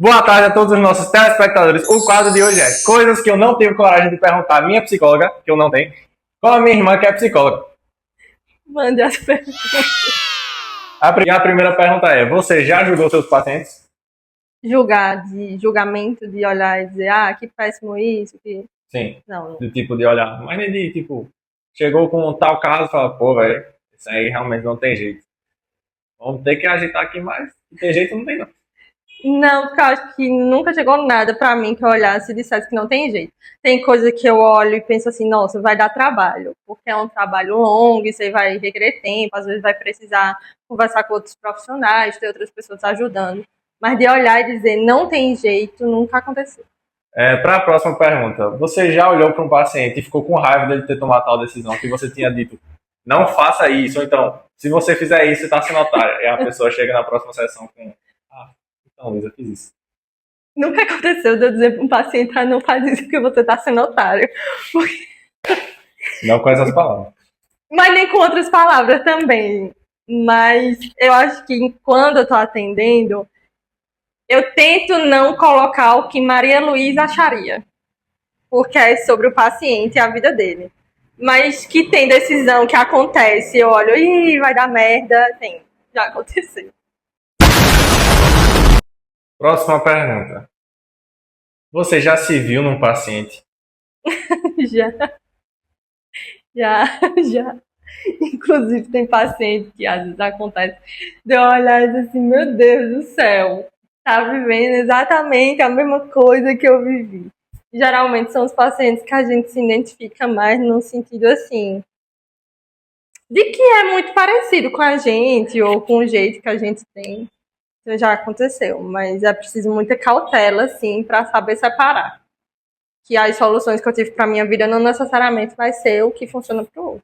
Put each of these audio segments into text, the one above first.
Boa tarde a todos os nossos telespectadores. O quadro de hoje é coisas que eu não tenho coragem de perguntar à minha psicóloga, que eu não tenho, com a minha irmã, que é psicóloga. Mande as perguntas. A primeira pergunta é: você já julgou seus pacientes? Julgar, de julgamento, de olhar e dizer, que péssimo isso, que... Sim. Não. Do tipo de olhar. Mas nem de tipo, chegou com um tal caso e fala, pô, velho, isso aí realmente não tem jeito. Vamos ter que agitar aqui mais. Não tem jeito, não tem não. Não, porque eu acho que nunca chegou nada pra mim que eu olhasse e dissesse que não tem jeito. Tem coisa que eu olho e penso assim, nossa, vai dar trabalho, porque é um trabalho longo, e você vai requerer tempo, às vezes vai precisar conversar com outros profissionais, ter outras pessoas ajudando. Mas de olhar e dizer não tem jeito, nunca aconteceu. Para a próxima pergunta, você já olhou para um paciente e ficou com raiva dele ter tomado tal decisão que você tinha dito, não faça isso, ou então, se você fizer isso, você está sendo otário. E a pessoa chega na próxima sessão com, então, Luísa, eu fiz isso. Nunca aconteceu de eu dizer para um paciente, não faz isso porque você está sendo otário. Porque... Não com essas palavras. Mas nem com outras palavras também. Mas eu acho que quando eu estou atendendo, eu tento não colocar o que Maria Luísa acharia. Porque é sobre o paciente e a vida dele. Mas que tem decisão que acontece, eu olho, vai dar merda, tem. Já aconteceu. Próxima pergunta. Você já se viu num paciente? Já. Inclusive, tem paciente que às vezes acontece de eu olhar e dizer assim, meu Deus do céu, tá vivendo exatamente a mesma coisa que eu vivi. Geralmente são os pacientes que a gente se identifica mais no sentido assim, de que é muito parecido com a gente ou com o jeito que a gente tem. Isso já aconteceu, mas é preciso muita cautela, assim, para saber separar. Que as soluções que eu tive para minha vida não necessariamente vai ser o que funciona para o outro.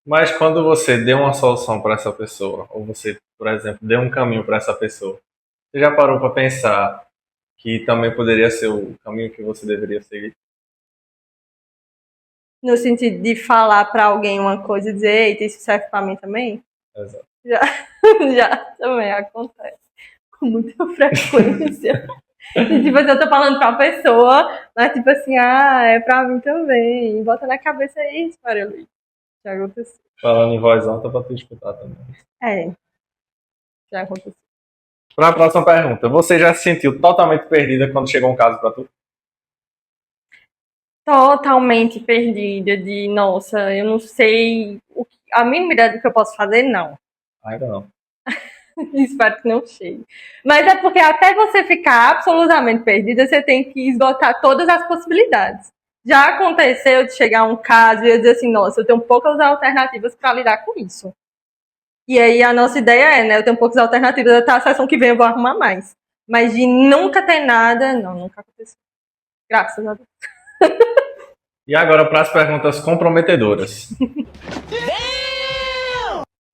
Mas quando você deu uma solução para essa pessoa, ou você, por exemplo, deu um caminho para essa pessoa, você já parou para pensar que também poderia ser o caminho que você deveria seguir? No sentido de falar para alguém uma coisa e dizer, eita, isso serve para mim também? Exato. Já também acontece. Com muita frequência. E, tipo assim, eu tô falando pra pessoa, mas tipo assim, é pra mim também. Bota na cabeça isso, Maria Luísa. Já aconteceu. Falando em voz alta para tu escutar também. Já aconteceu. Para a próxima pergunta, você já se sentiu totalmente perdida quando chegou um caso para tu? Totalmente perdida de, nossa, eu não sei a mínima ideia do que eu posso fazer, não. Ainda não. Espero que não chegue. Mas é porque até você ficar absolutamente perdida, você tem que esgotar todas as possibilidades. Já aconteceu de chegar um caso e eu dizer assim, nossa, eu tenho poucas alternativas para lidar com isso. E aí a nossa ideia é, né, eu tenho poucas alternativas, até a sessão que vem eu vou arrumar mais. Mas de nunca ter nada, não, nunca aconteceu. Graças a Deus. E agora para as perguntas comprometedoras.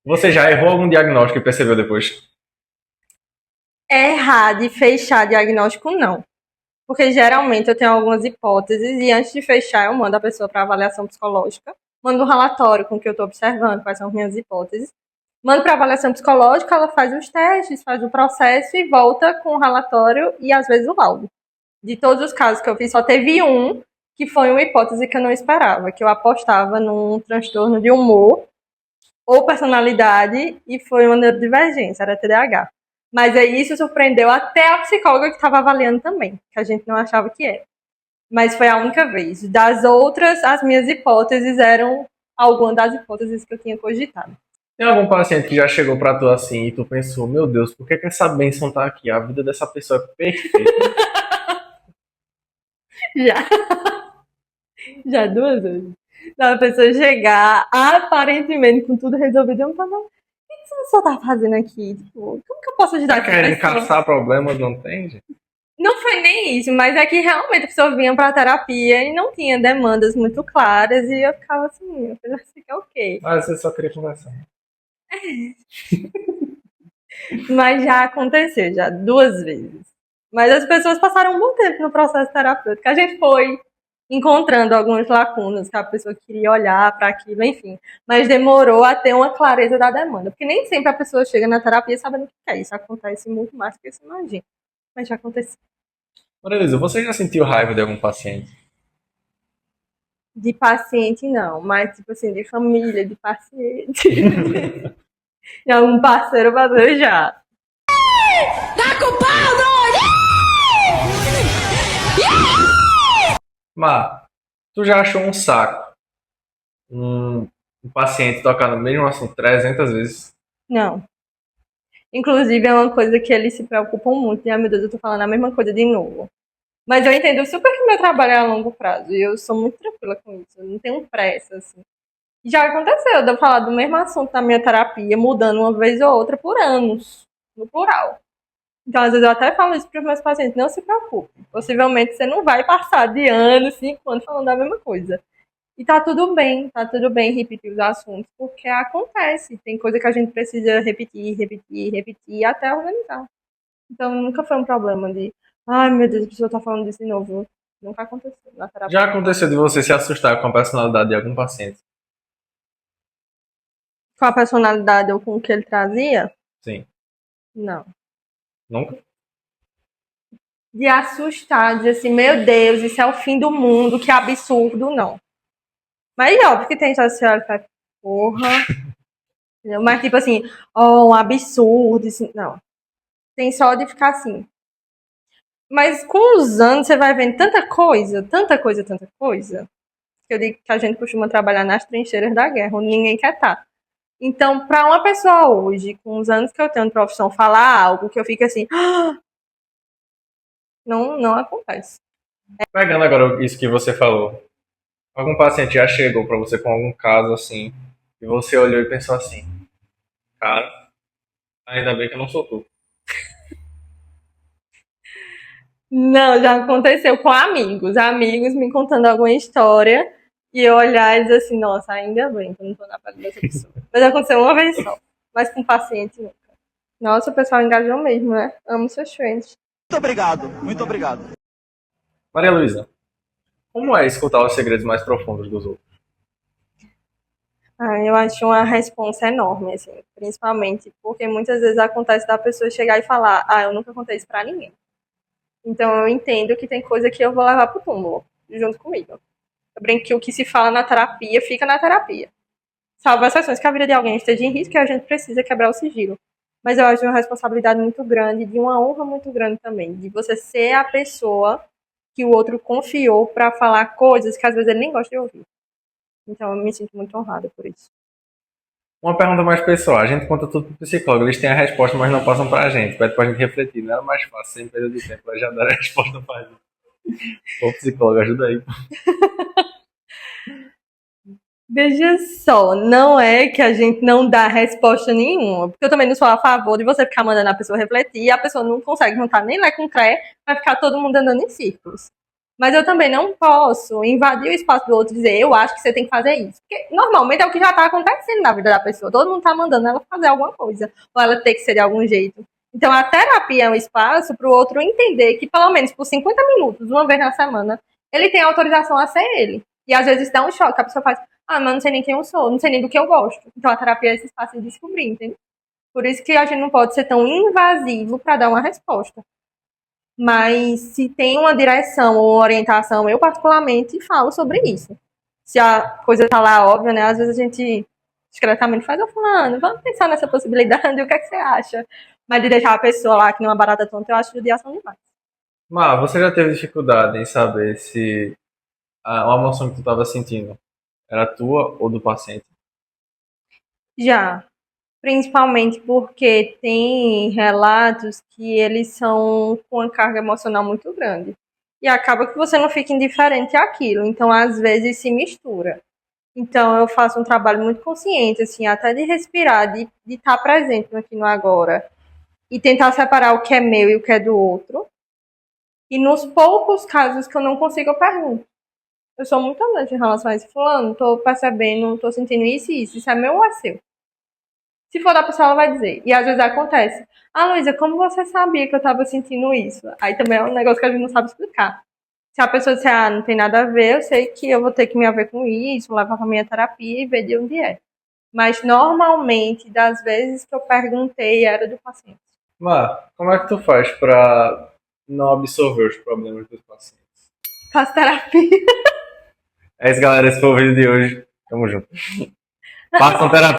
Você já errou algum diagnóstico e percebeu depois? Errar de fechar diagnóstico, não. Porque geralmente eu tenho algumas hipóteses e antes de fechar eu mando a pessoa para avaliação psicológica, mando um relatório com o que eu estou observando, quais são as minhas hipóteses, mando para avaliação psicológica, ela faz os testes, faz o processo e volta com o relatório e às vezes o laudo. De todos os casos que eu fiz, só teve um que foi uma hipótese que eu não esperava, que eu apostava num transtorno de humor ou personalidade e foi uma neurodivergência, era TDAH. Mas aí isso surpreendeu até a psicóloga que estava avaliando também, que a gente não achava que era. Mas foi a única vez. Das outras, as minhas hipóteses eram algumas das hipóteses que eu tinha cogitado. Tem algum paciente que já chegou pra tu assim e tu pensou, meu Deus, por que essa bênção tá aqui? A vida dessa pessoa é perfeita. Já 2 vezes. Da pessoa chegar aparentemente com tudo resolvido, eu falo, o que você só tá fazendo aqui? Tipo, como que eu posso ajudar Tá querendo caçar problemas, não tem, gente? Não foi nem isso, mas é que realmente a pessoa vinha pra terapia e não tinha demandas muito claras e eu ficava assim, eu falei assim, que é ok. Mas você só queria conversar. Mas já aconteceu, já 2 vezes. Mas as pessoas passaram um bom tempo no processo terapêutico. A gente foi encontrando algumas lacunas que a pessoa queria olhar para aquilo, enfim. Mas demorou a ter uma clareza da demanda. Porque nem sempre a pessoa chega na terapia sabendo o que é isso. Acontece muito mais do que você imagina. Mas já aconteceu. Maria Luísa, você já sentiu raiva de algum paciente? De paciente, não. Mas, tipo assim, de família, de paciente. De algum parceiro já. Tá culpado! Mas, tu já achou um saco um paciente tocar no mesmo assunto 300 vezes? Não. Inclusive, é uma coisa que eles se preocupam muito. E, meu Deus, eu tô falando a mesma coisa de novo. Mas eu entendo super que meu trabalho é a longo prazo. E eu sou muito tranquila com isso. Eu não tenho pressa, assim. Já aconteceu de eu falar do mesmo assunto na minha terapia, mudando uma vez ou outra por anos. No plural. Então, às vezes, eu até falo isso para os meus pacientes. Não se preocupe. Possivelmente, você não vai passar de anos, 5 anos, falando a mesma coisa. E tá tudo bem repetir os assuntos, porque acontece. Tem coisa que a gente precisa repetir, repetir, repetir, até organizar. Então, nunca foi um problema de, ai meu Deus, a pessoa tá falando disso de novo. Nunca aconteceu na terapia. Já aconteceu de você se assustar com a personalidade de algum paciente? Com a personalidade ou com o que ele trazia? Sim. Não. Nunca? De assustar, dizer assim, meu Deus, isso é o fim do mundo, que absurdo, não. Mas é óbvio que tem gente que olha e fala, porra. Entendeu? Mas tipo assim, oh, um absurdo, assim, não. Tem só de ficar assim. Mas com os anos você vai vendo tanta coisa, tanta coisa, tanta coisa. Que eu digo que a gente costuma trabalhar nas trincheiras da guerra, onde ninguém quer estar. Então, para uma pessoa hoje, com os anos que eu tenho de profissão, falar algo que eu fico assim, não acontece. Pegando agora isso que você falou, algum paciente já chegou pra você com algum caso assim, e você olhou e pensou assim, cara, ainda bem que eu não sou tu. Não, já aconteceu com amigos. Amigos me contando alguma história e eu olhar e dizer assim, nossa, ainda bem que eu não tô na pele dessa pessoa. Mas aconteceu uma vez só. Mas com paciente nunca. Nossa, o pessoal engajou mesmo, né? Amo seus friends. Muito obrigado, muito obrigado. Maria Luísa, como é escutar os segredos mais profundos dos outros? Ah, eu acho uma responsa enorme, assim. Principalmente porque muitas vezes acontece da pessoa chegar e falar, ah, eu nunca contei isso pra ninguém. Então eu entendo que tem coisa que eu vou levar pro túmulo, junto comigo. Eu brinco que o que se fala na terapia fica na terapia. Salvo exceções que a vida de alguém esteja em risco e a gente precisa quebrar o sigilo. Mas eu acho uma responsabilidade muito grande, de uma honra muito grande também, de você ser a pessoa que o outro confiou para falar coisas que às vezes ele nem gosta de ouvir. Então eu me sinto muito honrada por isso. Uma pergunta mais pessoal, a gente conta tudo pro psicólogo, eles têm a resposta, mas não passam pra gente, pede pra gente refletir, não era mais fácil, sem perda de tempo, eles já deram a resposta pra gente. Ô psicólogo, ajuda aí. Veja só, não é que a gente não dá resposta nenhuma, porque eu também não sou a favor de você ficar mandando a pessoa refletir e a pessoa não consegue juntar nem Lé com Cré, vai ficar todo mundo andando em círculos. Mas eu também não posso invadir o espaço do outro e dizer, eu acho que você tem que fazer isso. Porque normalmente é o que já está acontecendo na vida da pessoa. Todo mundo está mandando ela fazer alguma coisa, ou ela tem que ser de algum jeito. Então a terapia é um espaço para o outro entender que, pelo menos por 50 minutos, uma vez na semana, ele tem autorização a ser ele. E às vezes dá um choque, a pessoa faz, ah, mas não sei nem quem eu sou, não sei nem do que eu gosto. Então a terapia é esse espaço de descobrir, entende? Por isso que a gente não pode ser tão invasivo para dar uma resposta. Mas se tem uma direção ou orientação, eu particularmente falo sobre isso. Se a coisa tá lá óbvia, né? Às vezes a gente discretamente faz, ô fulano, vamos pensar nessa possibilidade, o que é que você acha? Mas de deixar a pessoa lá que não é uma barata tonta, eu acho judiação demais. Mas você já teve dificuldade em saber se uma emoção que tu estava sentindo era tua ou do paciente? Já. Principalmente porque tem relatos que eles são com uma carga emocional muito grande. E acaba que você não fica indiferente àquilo. Então, às vezes, se mistura. Então, eu faço um trabalho muito consciente, assim, até de respirar, de estar presente no aqui e no agora. E tentar separar o que é meu e o que é do outro. E nos poucos casos que eu não consigo, eu pergunto. Eu sou muito honesta em relação a isso. Fulano, tô percebendo, tô sentindo isso e isso. Isso é meu ou é seu? Se for da pessoa, ela vai dizer. E às vezes acontece. Ah, Luísa, como você sabia que eu tava sentindo isso? Aí também é um negócio que a gente não sabe explicar. Se a pessoa disser, ah, não tem nada a ver, eu sei que eu vou ter que me haver com isso, levar pra minha terapia e ver de onde é. Mas normalmente, das vezes que eu perguntei, era do paciente. Mas como é que tu faz pra não absorver os problemas dos pacientes. Faço terapia. É isso, galera. Esse foi o vídeo de hoje. Tamo junto. Façam terapia.